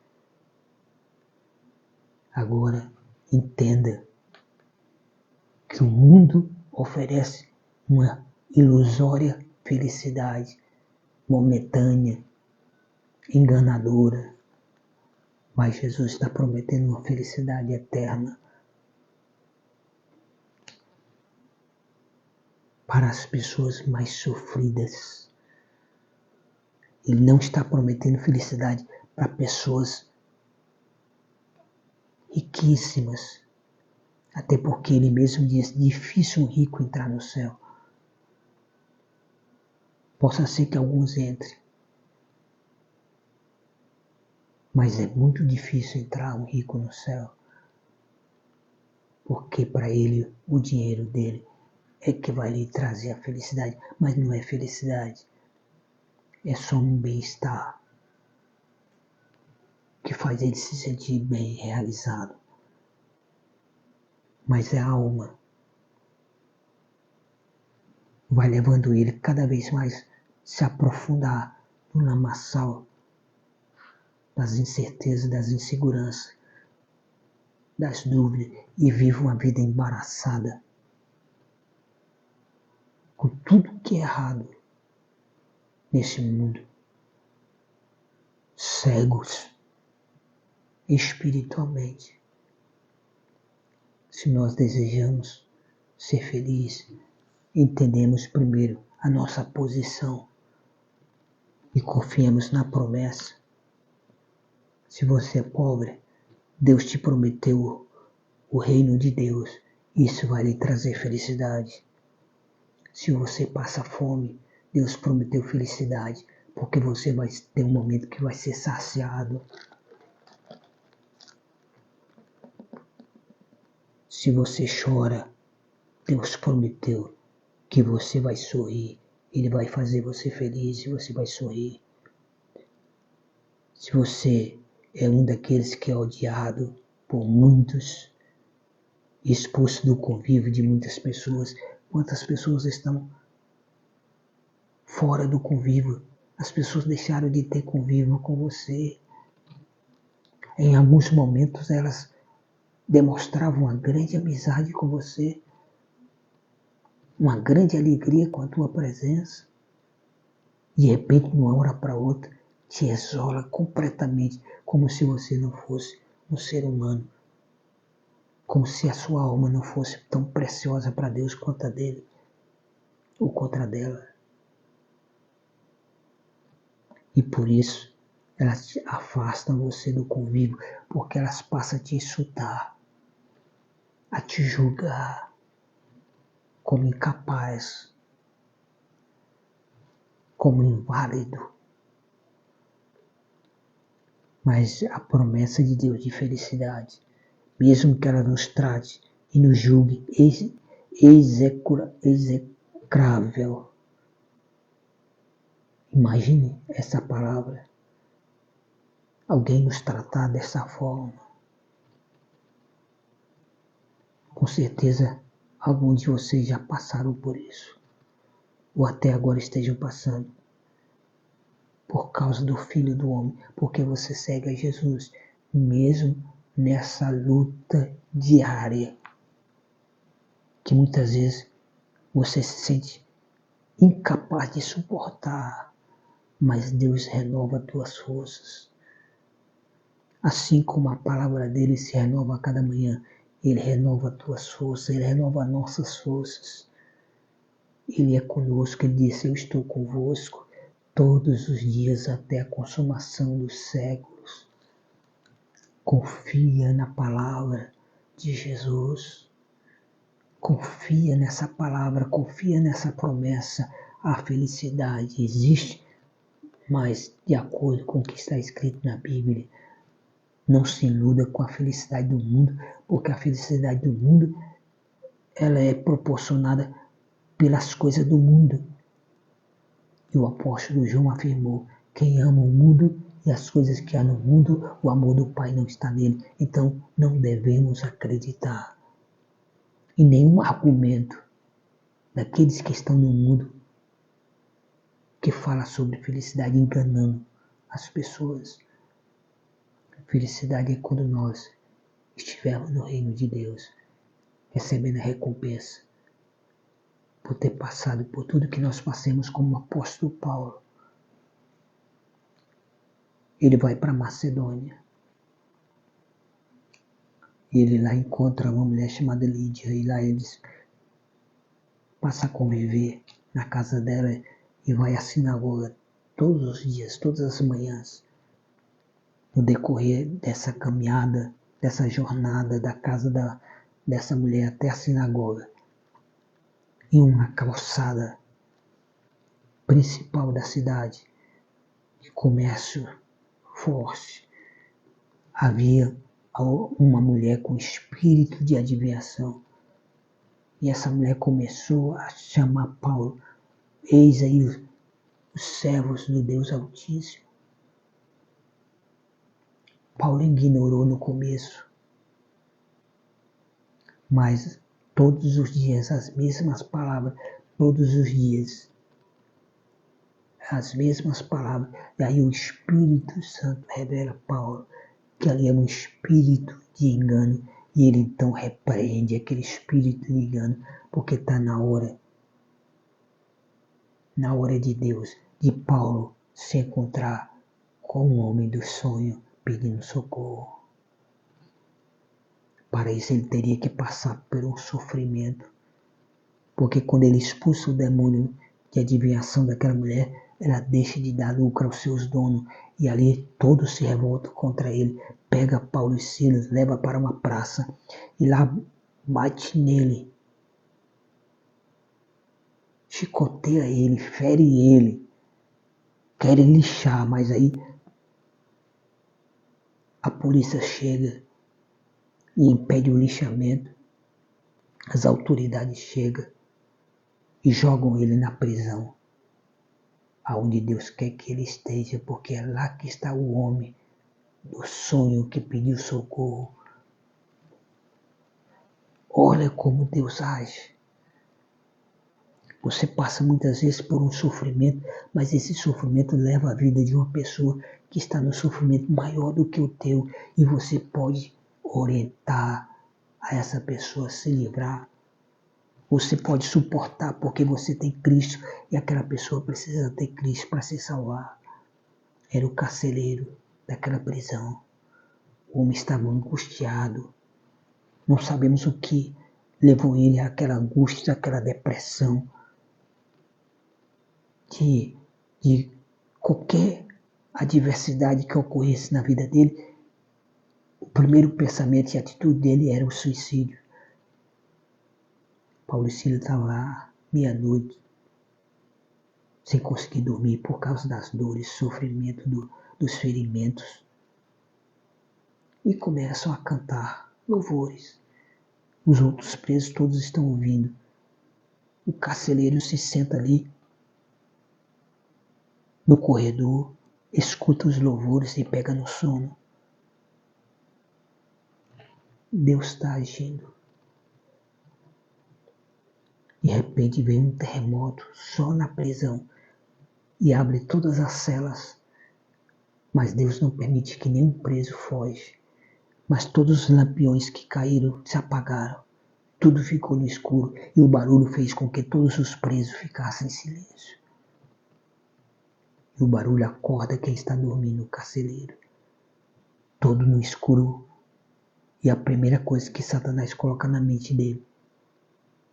Agora, entenda que o mundo oferece uma ilusória felicidade, momentânea, enganadora. Mas Jesus está prometendo uma felicidade eterna para as pessoas mais sofridas. Ele não está prometendo felicidade para pessoas riquíssimas. Até porque ele mesmo diz, difícil um rico entrar no céu. Possa ser que alguns entrem. Mas é muito difícil entrar um rico no céu. Porque para ele, o dinheiro dele é que vai lhe trazer a felicidade. Mas não é felicidade. É só um bem-estar que faz ele se sentir bem realizado. Mas a alma vai levando ele cada vez mais se aprofundar no lamaçal das incertezas, das inseguranças, das dúvidas, e vive uma vida embaraçada com tudo que é errado nesse mundo. Cegos espiritualmente. Se nós desejamos ser felizes, entendemos primeiro a nossa posição e confiamos na promessa. Se você é pobre, Deus te prometeu o reino de Deus. Isso vai lhe trazer felicidade. Se você passa fome, Deus prometeu felicidade, porque você vai ter um momento que vai ser saciado. Se você chora, Deus prometeu que você vai sorrir. Ele vai fazer você feliz e você vai sorrir. Se você é um daqueles que é odiado por muitos, expulso do convívio de muitas pessoas, quantas pessoas estão fora do convívio? As pessoas deixaram de ter convívio com você. Em alguns momentos elas demonstravam uma grande amizade com você, uma grande alegria com a tua presença. De repente, de uma hora para outra, te isola completamente, como se você não fosse um ser humano, como se a sua alma não fosse tão preciosa para Deus quanto a dele ou contra dela. E por isso, elas afastam você do convívio, porque elas passam a te insultar, a te julgar como incapaz, como inválido. Mas a promessa de Deus de felicidade, mesmo que ela nos trate e nos julgue execrável. Imagine essa palavra. Alguém nos tratar dessa forma. Com certeza, alguns de vocês já passaram por isso. Ou até agora estejam passando. Por causa do Filho do Homem. Porque você segue a Jesus. Mesmo nessa luta diária. Que muitas vezes você se sente incapaz de suportar. Mas Deus renova as tuas forças. Assim como a palavra dele se renova a cada manhã, ele renova as tuas forças, ele renova as nossas forças. Ele é conosco, ele disse, eu estou convosco todos os dias até a consumação dos séculos. Confia na palavra de Jesus. Confia nessa palavra, confia nessa promessa. A felicidade existe, mas de acordo com o que está escrito na Bíblia, não se iluda com a felicidade do mundo, porque a felicidade do mundo ela é proporcionada pelas coisas do mundo. E o apóstolo João afirmou, quem ama o mundo e as coisas que há no mundo, o amor do Pai não está nele. Então não devemos acreditar em nenhum argumento daqueles que estão no mundo que fala sobre felicidade enganando as pessoas. Felicidade é quando nós estivermos no reino de Deus, recebendo a recompensa por ter passado por tudo que nós passamos como o apóstolo Paulo. Ele vai para Macedônia. E ele lá encontra uma mulher chamada Lídia. E lá eles passam a conviver na casa dela e vai à sinagoga todos os dias, todas as manhãs. No decorrer dessa caminhada, dessa jornada da casa dessa mulher até a sinagoga, em uma calçada principal da cidade, de comércio forte, havia uma mulher com espírito de adivinhação. E essa mulher começou a chamar Paulo, eis aí os servos do Deus Altíssimo. Paulo ignorou no começo, mas todos os dias as mesmas palavras, todos os dias as mesmas palavras. E aí o Espírito Santo revela a Paulo que ali é um espírito de engano. E ele então repreende aquele espírito de engano, porque está na hora de Deus, de Paulo se encontrar com o homem do sonho pedindo socorro. Para isso ele teria que passar por um sofrimento, porque quando ele expulsa o demônio de adivinhação daquela mulher, ela deixa de dar lucro aos seus donos, e ali todos se revoltam contra ele. Pega Paulo e Silas, leva para uma praça, e lá bate nele. chicoteia ele, fere ele, querem lixar, mas aí a polícia chega e impede o lixamento, as autoridades chegam e jogam ele na prisão, aonde Deus quer que ele esteja, porque é lá que está o homem do sonho que pediu socorro. Olha como Deus age. Você passa muitas vezes por um sofrimento, mas esse sofrimento leva a vida de uma pessoa que está no sofrimento maior do que o teu, e você pode orientar a essa pessoa a se livrar. Você pode suportar porque você tem Cristo e aquela pessoa precisa ter Cristo para se salvar. Era o carcereiro daquela prisão. O homem estava angustiado. Não sabemos o que levou ele àquela angústia, àquela depressão. De qualquer adversidade que ocorresse na vida dele, o primeiro pensamento e atitude dele era o suicídio. Paulo e Silas estavam lá, meia-noite, sem conseguir dormir por causa das dores, sofrimento dos ferimentos. E começam a cantar louvores. Os outros presos todos estão ouvindo. O carcereiro se senta ali no corredor, escuta os louvores e pega no sono. Deus está agindo. De repente vem um terremoto só na prisão e abre todas as celas. Mas Deus não permite que nenhum preso foge. Mas todos os lampiões que caíram se apagaram. Tudo ficou no escuro e o barulho fez com que todos os presos ficassem em silêncio. E o barulho acorda quem está dormindo, o carcereiro. Todo no escuro. E a primeira coisa que Satanás coloca na mente dele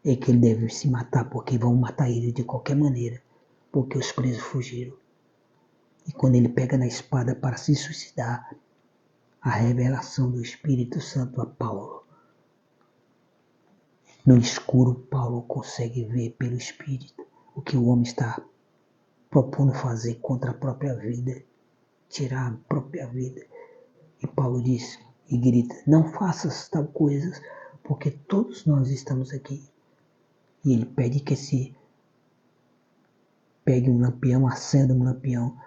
é que ele deve se matar, porque vão matar ele de qualquer maneira, porque os presos fugiram. E quando ele pega na espada para se suicidar, a revelação do Espírito Santo a Paulo. No escuro, Paulo consegue ver pelo Espírito o que o homem está propondo fazer contra a própria vida, tirar a própria vida. E Paulo diz e grita: não faças tal coisa, porque todos nós estamos aqui. E ele pede que se pegue um lampião, acenda um lampião,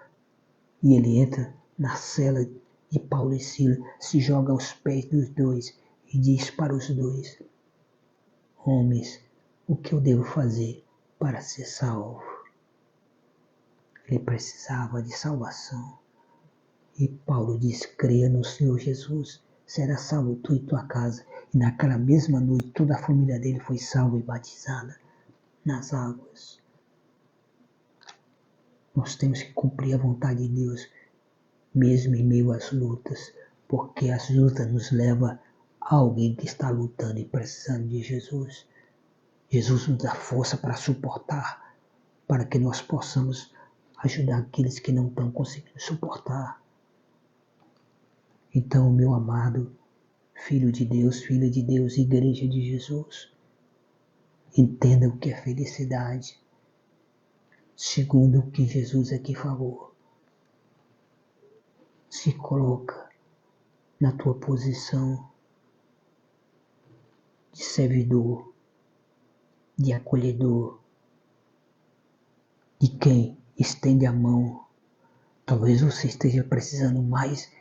e ele entra na cela de Paulo e Silas, se joga aos pés dos dois e diz para os dois: homens, o que eu devo fazer para ser salvo? Ele precisava de salvação. E Paulo diz: creia no Senhor Jesus, será salvo tu e tua casa. E naquela mesma noite toda a família dele foi salva e batizada nas águas. Nós temos que cumprir a vontade de Deus, mesmo em meio às lutas, porque as lutas nos levam a alguém que está lutando e precisando de Jesus. Jesus nos dá força para suportar, para que nós possamos ajudar aqueles que não estão conseguindo suportar. Então, meu amado filho de Deus, filha de Deus, igreja de Jesus, entenda o que é felicidade, segundo o que Jesus aqui falou. Se coloca na tua posição de servidor, de acolhedor, de quem estende a mão. Talvez você esteja precisando mais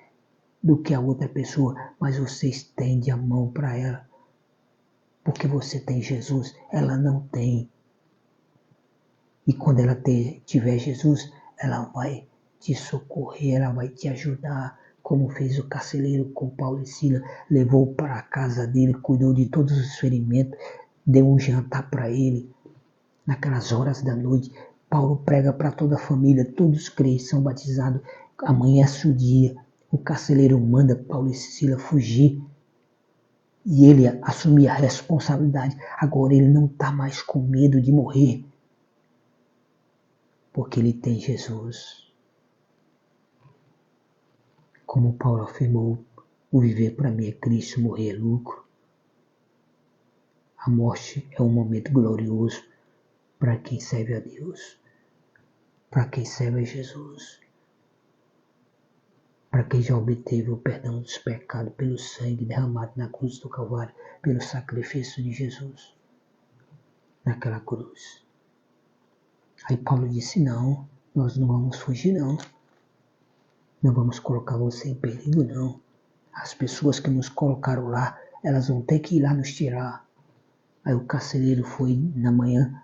do que a outra pessoa, mas você estende a mão para ela, porque você tem Jesus, ela não tem. E quando ela tiver Jesus, ela vai te socorrer, ela vai te ajudar, como fez o carcereiro com Paulo e Silas, levou para a casa dele, cuidou de todos os ferimentos, deu um jantar para ele. Naquelas horas da noite, Paulo prega para toda a família, todos creem, são batizados, amanhece o dia, o carcereiro manda Paulo e Silas fugir, e ele assumir a responsabilidade. Agora ele não está mais com medo de morrer, porque ele tem Jesus. Como Paulo afirmou, o viver para mim é Cristo, morrer é lucro. A morte é um momento glorioso, para quem serve a Deus, para quem serve a Jesus, para quem já obteve o perdão dos pecados pelo sangue derramado na cruz do Calvário, pelo sacrifício de Jesus naquela cruz. Aí Paulo disse, não, nós não vamos fugir não vamos colocar você em perigo não. As pessoas que nos colocaram lá, elas vão ter que ir lá nos tirar. Aí o carcereiro foi na manhã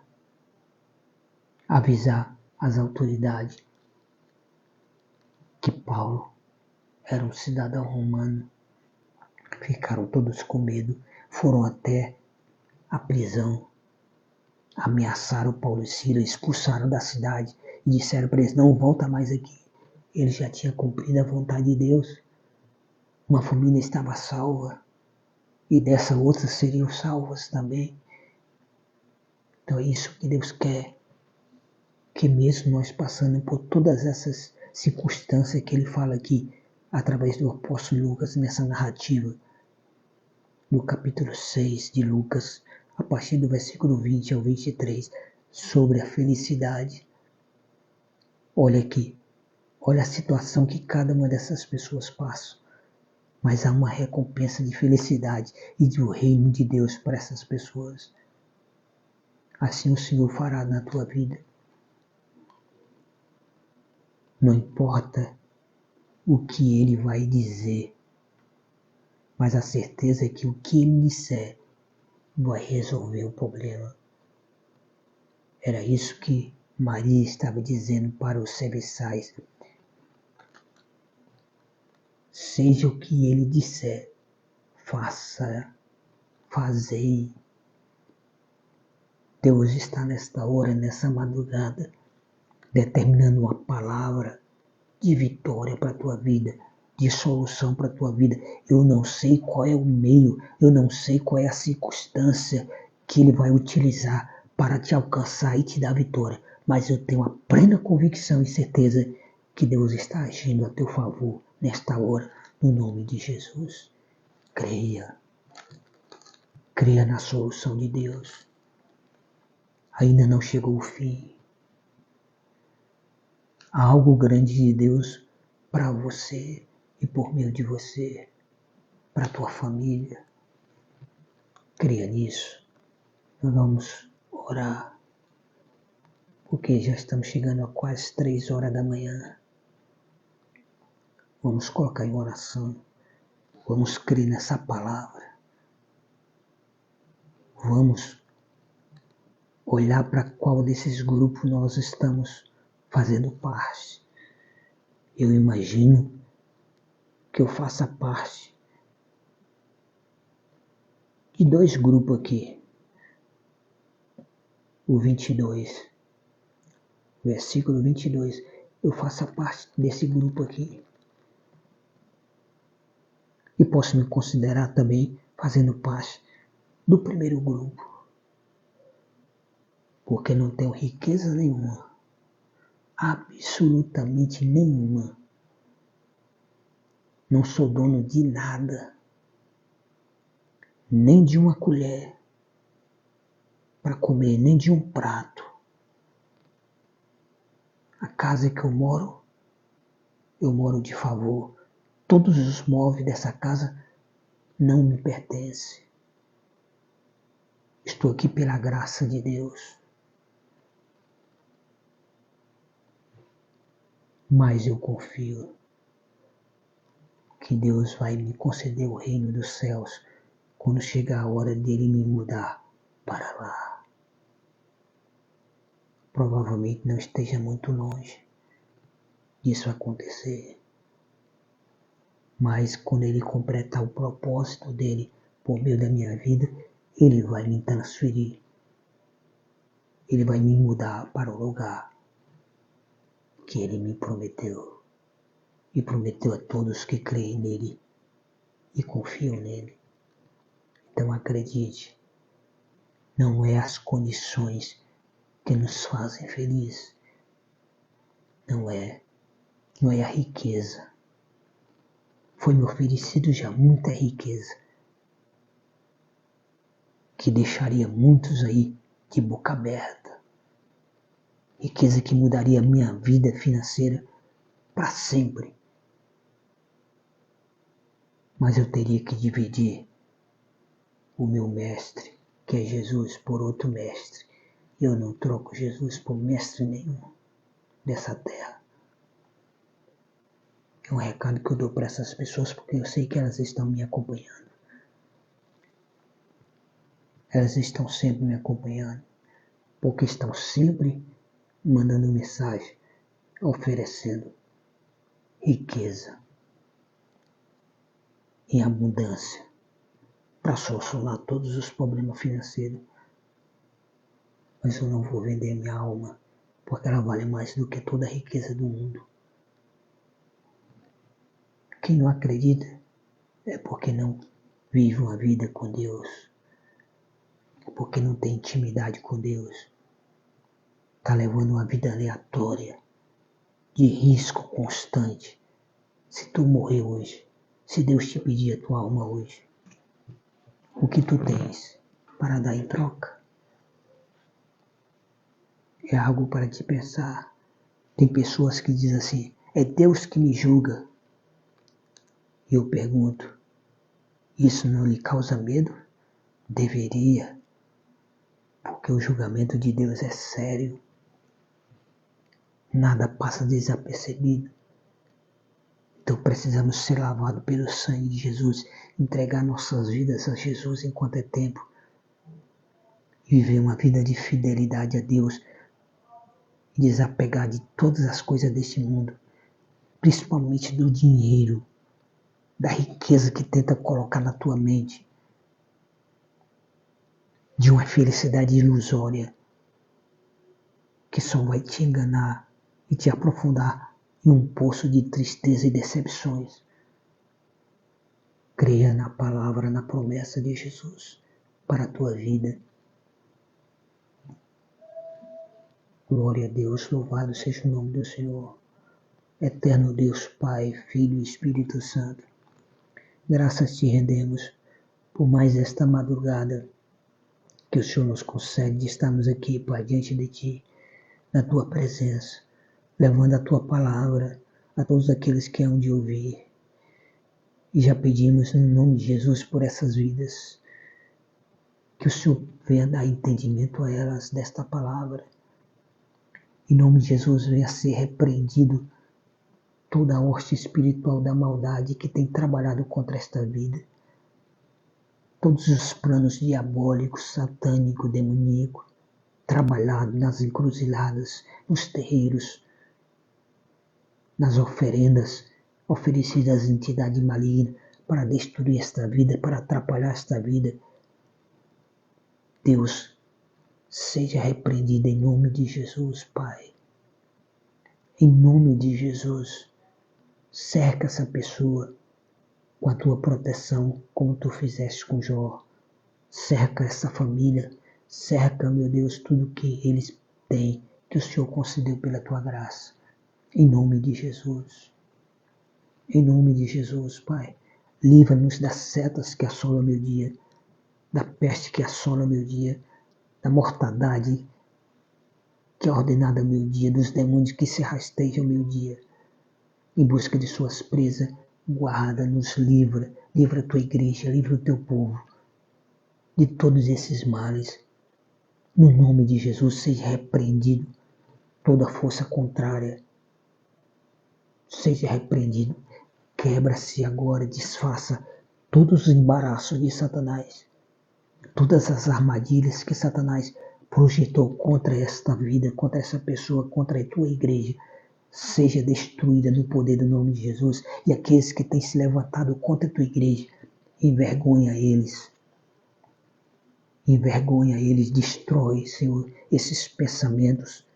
avisar as autoridades que Paulo era um cidadão romano. Ficaram todos com medo, foram até a prisão, ameaçaram Paulo e Silas, expulsaram da cidade e disseram para eles, não volta mais aqui. Ele já tinha cumprido a vontade de Deus. Uma família estava salva e dessa outra seriam salvas também. Então é isso que Deus quer, que mesmo nós passando por todas essas circunstâncias que ele fala aqui, através do apóstolo Lucas, nessa narrativa, no capítulo 6 de Lucas, a partir do versículo 20 ao 23, sobre a felicidade. Olha aqui, olha a situação que cada uma dessas pessoas passa, mas há uma recompensa de felicidade e do reino de Deus para essas pessoas. Assim o Senhor fará na tua vida. Não importa o que Ele vai dizer, mas a certeza é que o que Ele disser vai resolver o problema. Era isso que Maria estava dizendo para os serviçais. Seja o que Ele disser, fazei. Deus está nesta hora, nessa madrugada, determinando uma palavra de vitória para a tua vida, de solução para a tua vida. Eu não sei qual é o meio, eu não sei qual é a circunstância que Ele vai utilizar para te alcançar e te dar vitória, mas eu tenho a plena convicção e certeza que Deus está agindo a teu favor nesta hora, no nome de Jesus. Creia na solução de Deus. Ainda não chegou o fim. Há algo grande de Deus para você e por meio de você, para a tua família. Creia nisso. Nós vamos orar, porque já estamos chegando a quase 3 horas da manhã. Vamos colocar em oração. Vamos crer nessa palavra. Vamos olhar para qual desses grupos nós estamos fazendo parte. Eu imagino que eu faça parte de 2 grupos aqui. O 22, versículo 22, eu faço parte desse grupo aqui. E posso me considerar também fazendo parte do primeiro grupo. Porque não tenho riqueza nenhuma. Absolutamente nenhuma. Não sou dono de nada. Nem de uma colher para comer, nem de um prato. A casa que eu moro de favor. Todos os móveis dessa casa não me pertencem. Estou aqui pela graça de Deus. Mas eu confio que Deus vai me conceder o reino dos céus quando chegar a hora dele me mudar para lá. Provavelmente não esteja muito longe disso acontecer. Mas quando ele completar o propósito dele por meio da minha vida, ele vai me transferir. Ele vai me mudar para o lugar que ele me prometeu. E prometeu a todos que creem nele e confiam nele. Então acredite, não é as condições que nos fazem felizes. Não é a riqueza. Foi-me oferecido já muita riqueza, que deixaria muitos aí de boca aberta. riqueza que mudaria a minha vida financeira para sempre. Mas eu teria que dividir o meu mestre, que é Jesus, por outro mestre. E eu não troco Jesus por mestre nenhum dessa terra. É um recado que eu dou para essas pessoas porque eu sei que elas estão me acompanhando. Elas estão sempre me acompanhando porque estão sempre mandando mensagem, oferecendo riqueza em abundância para solucionar todos os problemas financeiros. Mas eu não vou vender minha alma, porque ela vale mais do que toda a riqueza do mundo. Quem não acredita é porque não vive uma vida com Deus, porque não tem intimidade com Deus. Está levando uma vida aleatória, de risco constante. Se tu morrer hoje, se Deus te pedir a tua alma hoje, o que tu tens para dar em troca? É algo para te pensar. Tem pessoas que dizem assim, é Deus que me julga. E eu pergunto, isso não lhe causa medo? Deveria, porque o julgamento de Deus é sério. Nada passa desapercebido. Então precisamos ser lavados pelo sangue de Jesus, entregar nossas vidas a Jesus enquanto é tempo, viver uma vida de fidelidade a Deus, desapegar de todas as coisas deste mundo, principalmente do dinheiro, da riqueza que tenta colocar na tua mente, de uma felicidade ilusória que só vai te enganar e te aprofundar em um poço de tristeza e decepções. Creia na palavra, na promessa de Jesus para a tua vida. Glória a Deus, louvado seja o nome do Senhor. Eterno Deus, Pai, Filho e Espírito Santo. Graças te rendemos por mais esta madrugada que o Senhor nos concede de estarmos aqui, Pai, diante de Ti, na Tua presença, levando a Tua palavra a todos aqueles que hão de ouvir. E já pedimos no nome de Jesus por essas vidas, que o Senhor venha dar entendimento a elas desta palavra. Em nome de Jesus venha ser repreendido toda a hoste espiritual da maldade que tem trabalhado contra esta vida. Todos os planos diabólicos, satânicos, demoníacos, trabalhados nas encruzilhadas, nos terreiros, nas oferendas oferecidas às entidades malignas para destruir esta vida, para atrapalhar esta vida. Deus, seja repreendido em nome de Jesus, Pai. Em nome de Jesus, cerca essa pessoa com a tua proteção, como tu fizeste com Jó. Cerca essa família, cerca, meu Deus, tudo que eles têm, que o Senhor concedeu pela tua graça. Em nome de Jesus. Em nome de Jesus, Pai. Livra-nos das setas que assolam meu dia, da peste que assola meu dia, da mortandade que é ordenada meu dia, dos demônios que se rastejam meu dia. Em busca de suas presas, guarda, nos livra, livra a tua igreja, livra o teu povo de todos esses males. No nome de Jesus, seja repreendido toda força contrária. Seja repreendido. Quebra-se agora, desfaça todos os embaraços de Satanás. Todas as armadilhas que Satanás projetou contra esta vida, contra essa pessoa, contra a tua igreja, seja destruída no poder do nome de Jesus. E aqueles que têm se levantado contra a tua igreja, envergonha eles. Envergonha eles, destrói, Senhor, esses pensamentos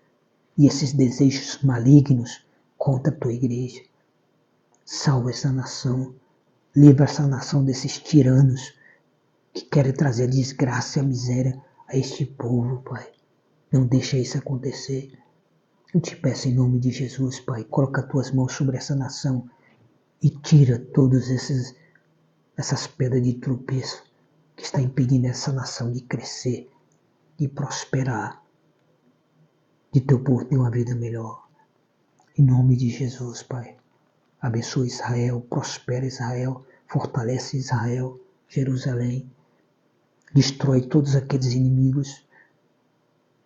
e esses desejos malignos contra a tua igreja. Salva essa nação, livra essa nação desses tiranos que querem trazer a desgraça e a miséria a este povo, Pai. Não deixa isso acontecer. Eu te peço em nome de Jesus, Pai, coloca as tuas mãos sobre essa nação e tira todas essas pedras de tropeço que está impedindo essa nação de crescer, de prosperar, de teu povo ter uma vida melhor. Em nome de Jesus, Pai. Abençoa Israel, prospera Israel, fortalece Israel, Jerusalém. Destrói todos aqueles inimigos,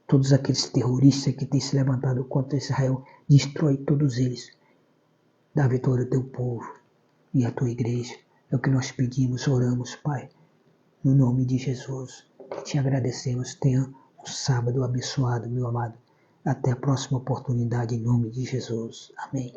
todos aqueles terroristas que têm se levantado contra Israel. Destrói todos eles. Dá vitória ao teu povo e à tua igreja. É o que nós pedimos, oramos, Pai. No nome de Jesus. Te agradecemos. Tenha um sábado abençoado, meu amado. Até a próxima oportunidade, em nome de Jesus. Amém.